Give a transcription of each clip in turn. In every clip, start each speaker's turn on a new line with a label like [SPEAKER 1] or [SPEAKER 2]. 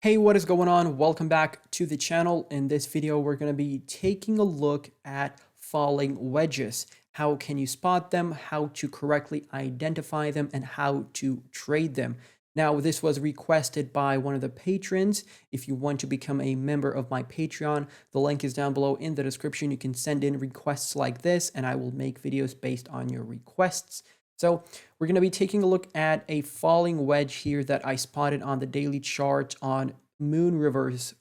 [SPEAKER 1] Hey, what is going on? Welcome back to the channel. In this video, we're going to be taking a look at falling wedges. How can you spot them, how to correctly identify them, and how to trade them. Now, this was requested by one of the patrons. If you want to become a member of my Patreon, the link is down below in the description. You can send in requests like this, and I will make videos based on your requests. So we're going to be taking a look at a falling wedge here that I spotted on the daily chart on Moon River's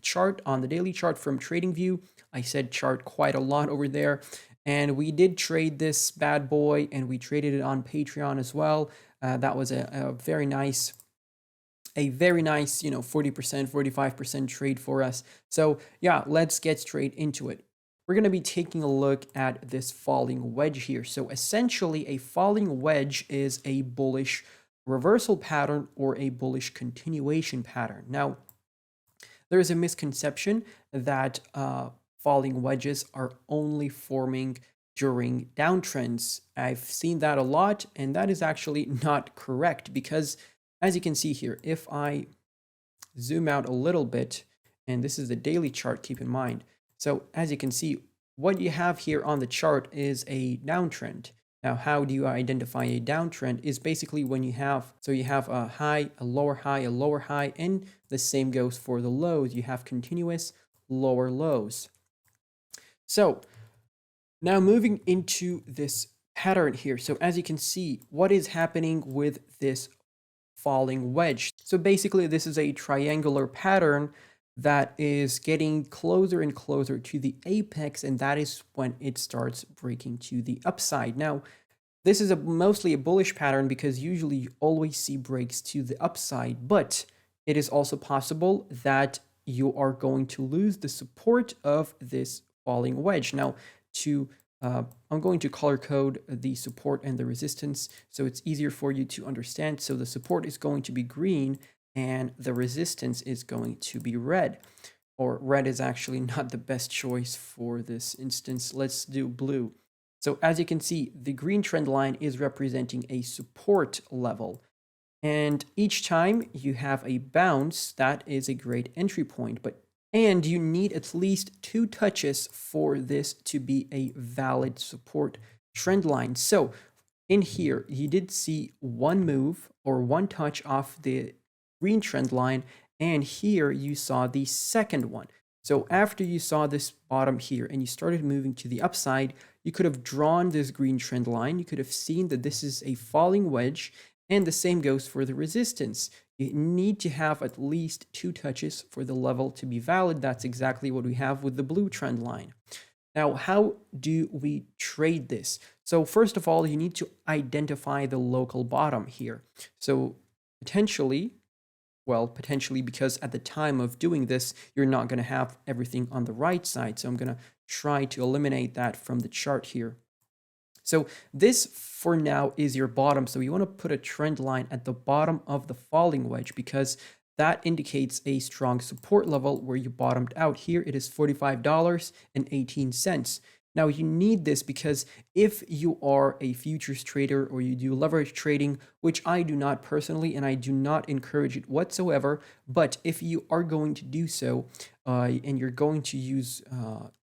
[SPEAKER 1] chart on the daily chart from TradingView. I said chart quite a lot over there. And we did trade this bad boy, and we traded it on Patreon as well. That was a very nice, 40%, 45% trade for us. So yeah, let's get straight into it. We're going to be taking a look at this falling wedge here. So essentially, a falling wedge is a bullish reversal pattern or a bullish continuation pattern. Now, there is a misconception that falling wedges are only forming during downtrends. I've seen that a lot, and that is actually not correct because, as you can see here, if I zoom out a little bit, and this is the daily chart, keep in mind. So as you can see, what you have here on the chart is a downtrend. Now, how do you identify a downtrend is basically when you have a high, a lower high, a lower high, and the same goes for the lows. You have continuous lower lows. So now moving into this pattern here. So as you can see, what is happening with this falling wedge? So basically, this is a triangular pattern that is getting closer and closer to the apex, and that is when it starts breaking to the upside. Now, this is mostly a bullish pattern because usually you always see breaks to the upside, but it is also possible that you are going to lose the support of this falling wedge. Now, I'm going to color code the support and the resistance so it's easier for you to understand. So the support is going to be green, and the resistance is going to be red, or red is actually not the best choice for this instance. Let's do blue. So as you can see, the green trend line is representing a support level. And each time you have a bounce, that is a great entry point, and you need at least 2 touches for this to be a valid support trend line. So in here, you did see one move or one touch off the green trend line, and here you saw the second one. So after you saw this bottom here and you started moving to the upside, you could have drawn this green trend line. You could have seen that this is a falling wedge, and the same goes for the resistance. You need to have at least 2 touches for the level to be valid. That's exactly what we have with the blue trend line. Now, how do we trade this? So first of all, you need to identify the local bottom here. So potentially, because at the time of doing this, you're not going to have everything on the right side. So I'm going to try to eliminate that from the chart here. So this, for now, is your bottom. So you want to put a trend line at the bottom of the falling wedge because that indicates a strong support level where you bottomed out. Here it is $45.18. Now you need this because if you are a futures trader or you do leverage trading, which I do not personally, and I do not encourage it whatsoever, but if you are going to do so and you're going to use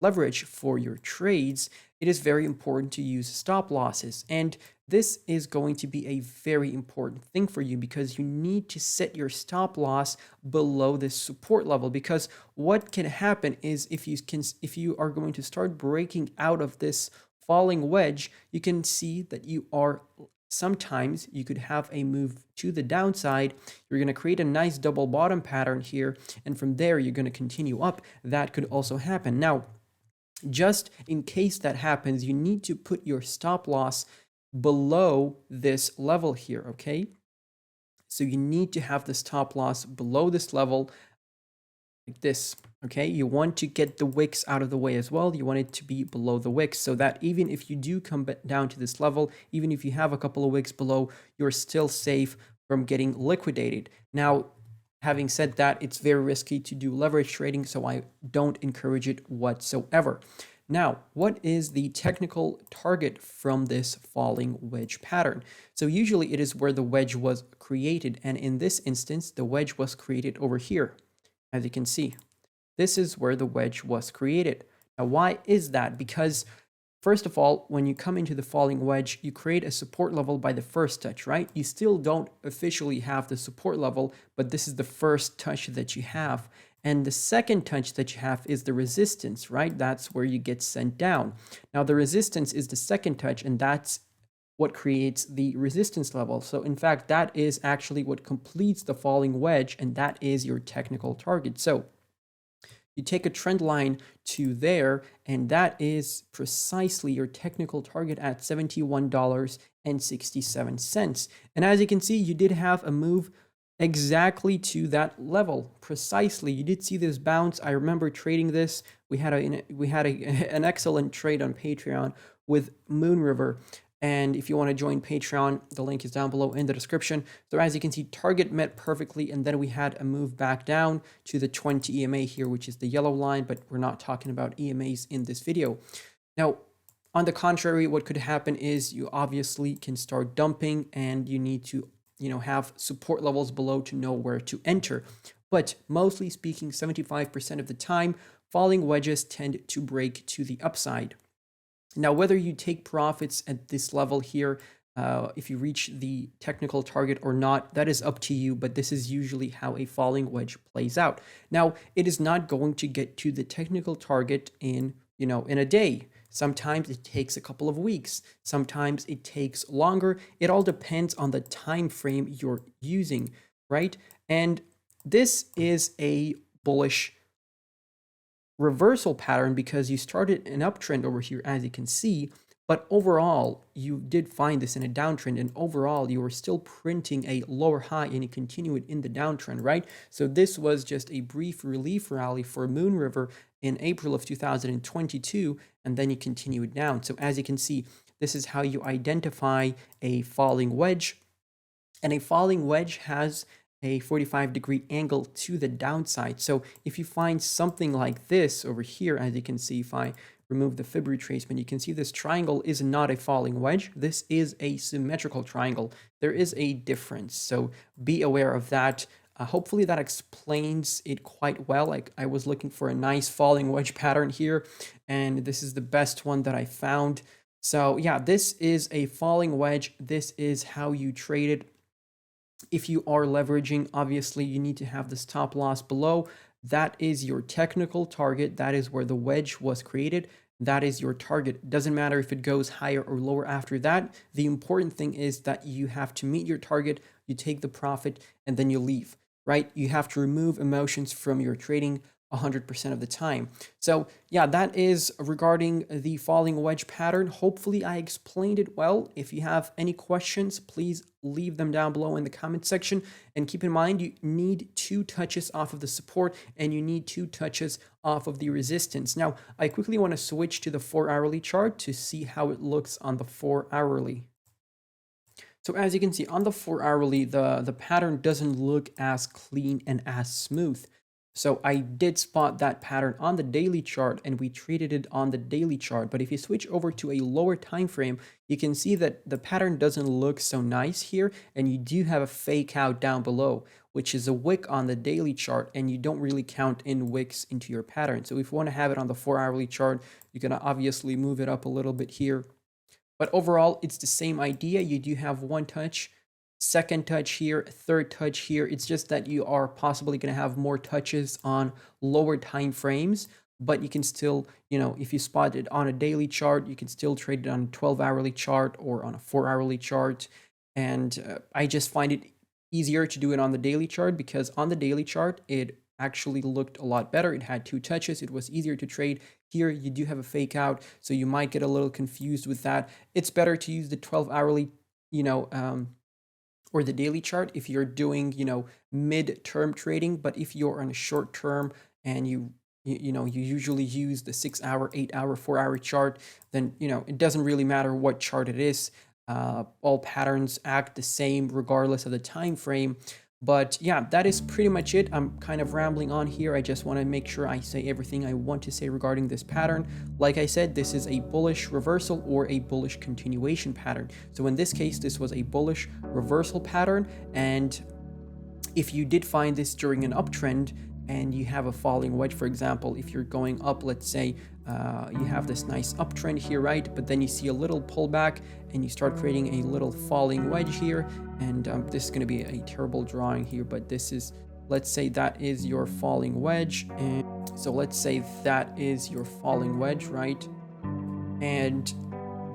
[SPEAKER 1] leverage for your trades, it is very important to use stop losses. And this is going to be a very important thing for you because you need to set your stop loss below this support level, because what can happen is if you are going to start breaking out of this falling wedge, you can see that sometimes you could have a move to the downside. You're going to create a nice double bottom pattern here, and from there you're going to continue up. That could also happen. Now, just in case that happens, you need to put your stop loss below this level here, okay? So you need to have the stop loss below this level, like this, okay? You want to get the wicks out of the way as well. You want it to be below the wicks so that even if you do come down to this level, even if you have a couple of wicks below, you're still safe from getting liquidated. Now, having said that, it's very risky to do leverage trading, so I don't encourage it whatsoever. Now, what is the technical target from this falling wedge pattern? So usually it is where the wedge was created. And in this instance, the wedge was created over here, as you can see. This is where the wedge was created. Now, why is that? Because first of all, when you come into the falling wedge, you create a support level by the first touch, right? You still don't officially have the support level, but this is the first touch that you have. And the second touch that you have is the resistance, right? That's where you get sent down. Now, the resistance is the second touch, and that's what creates the resistance level. So in fact, that is actually what completes the falling wedge, and that is your technical target. So you take a trend line to there, and that is precisely your technical target at $71.67. And as you can see, you did have a move exactly to that level, precisely. You did see this bounce. I remember trading this. We had an excellent trade on Patreon with Moon River. And if you want to join Patreon, the link is down below in the description. So as you can see, target met perfectly, and then we had a move back down to the 20 EMA here, which is the yellow line, but we're not talking about EMAs in this video. Now, on the contrary, what could happen is you obviously can start dumping, and you need to, have support levels below to know where to enter. But mostly speaking, 75% of the time, falling wedges tend to break to the upside. Now, whether you take profits at this level here, if you reach the technical target or not, that is up to you, but this is usually how a falling wedge plays out. Now, it is not going to get to the technical target in a day. Sometimes it takes a couple of weeks. Sometimes it takes longer. It all depends on the time frame you're using, right? And this is a bullish reversal pattern because you started an uptrend over here, as you can see, but overall you did find this in a downtrend, and overall you were still printing a lower high and you continued in the downtrend, right? So this was just a brief relief rally for Moon River in April of 2022, and then you continued down. So as you can see, this is how you identify a falling wedge, and a falling wedge has a 45-degree angle to the downside. So if you find something like this over here, as you can see, if I remove the Fib retracement, you can see this triangle is not a falling wedge. This is a symmetrical triangle. There is a difference, so be aware of that. Hopefully that explains it quite well. Like, I was looking for a nice falling wedge pattern here, and this is the best one that I found. So yeah, this is a falling wedge. This is how you trade it. If you are leveraging, obviously you need to have the stop loss below. That is your technical target. That is where the wedge was created. That is your target. It doesn't matter if it goes higher or lower after that. The important thing is that you have to meet your target, you take the profit, and then you leave, right? You have to remove emotions from your trading 100% of the time. So yeah, that is regarding the falling wedge pattern. Hopefully I explained it well. If you have any questions, please leave them down below in the comment section. And keep in mind, you need 2 touches off of the support and you need 2 touches off of the resistance. Now, I quickly want to switch to the 4-hourly chart to see how it looks on the 4-hourly. So as you can see on the 4-hourly, the pattern doesn't look as clean and as smooth. So I did spot that pattern on the daily chart, and we treated it on the daily chart. But if you switch over to a lower time frame, you can see that the pattern doesn't look so nice here, and you do have a fake out down below, which is a wick on the daily chart, and you don't really count in wicks into your pattern. So if you want to have it on the 4-hourly chart, you can obviously move it up a little bit here. But overall, it's the same idea. You do have 1 touch, second touch here, third touch here. It's just that you are possibly going to have more touches on lower time frames, but you can still, if you spot it on a daily chart, you can still trade it on a 12-hourly chart or on a 4-hourly chart. And I just find it easier to do it on the daily chart because on the daily chart, it actually looked a lot better. It had 2 touches. It was easier to trade. Here, you do have a fake out, so you might get a little confused with that. It's better to use the 12-hourly, or the daily chart if you're doing, mid-term trading. But if you're on a short term and you usually use the 6-hour, 8-hour, 4-hour chart, then, it doesn't really matter what chart it is. All patterns act the same regardless of the time frame. But yeah, that is pretty much it. I'm kind of rambling on here. I just want to make sure I say everything I want to say regarding this pattern. Like I said, this is a bullish reversal or a bullish continuation pattern. So in this case, this was a bullish reversal pattern. And if you did find this during an uptrend and you have a falling wedge, for example, if you're going up, let's say you have this nice uptrend here, right? But then you see a little pullback and you start creating a little falling wedge here. And this is going to be a terrible drawing here, but this is, let's say that is your falling wedge. And so let's say that is your falling wedge, right? And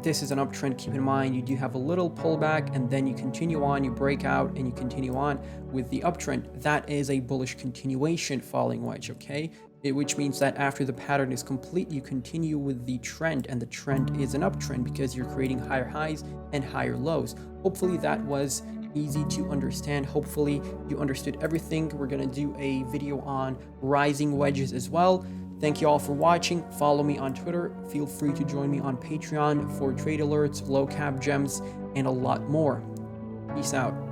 [SPEAKER 1] this is an uptrend. Keep in mind, you do have a little pullback and then you continue on, you break out and you continue on with the uptrend. That is a bullish continuation falling wedge, okay? Which means that after the pattern is complete, you continue with the trend, and the trend is an uptrend because you're creating higher highs and higher lows. Hopefully that was easy to understand. Hopefully you understood everything. We're going to do a video on rising wedges as well. Thank you all for watching. Follow me on Twitter. Feel free to join me on Patreon for trade alerts, low cap gems, and a lot more. Peace out.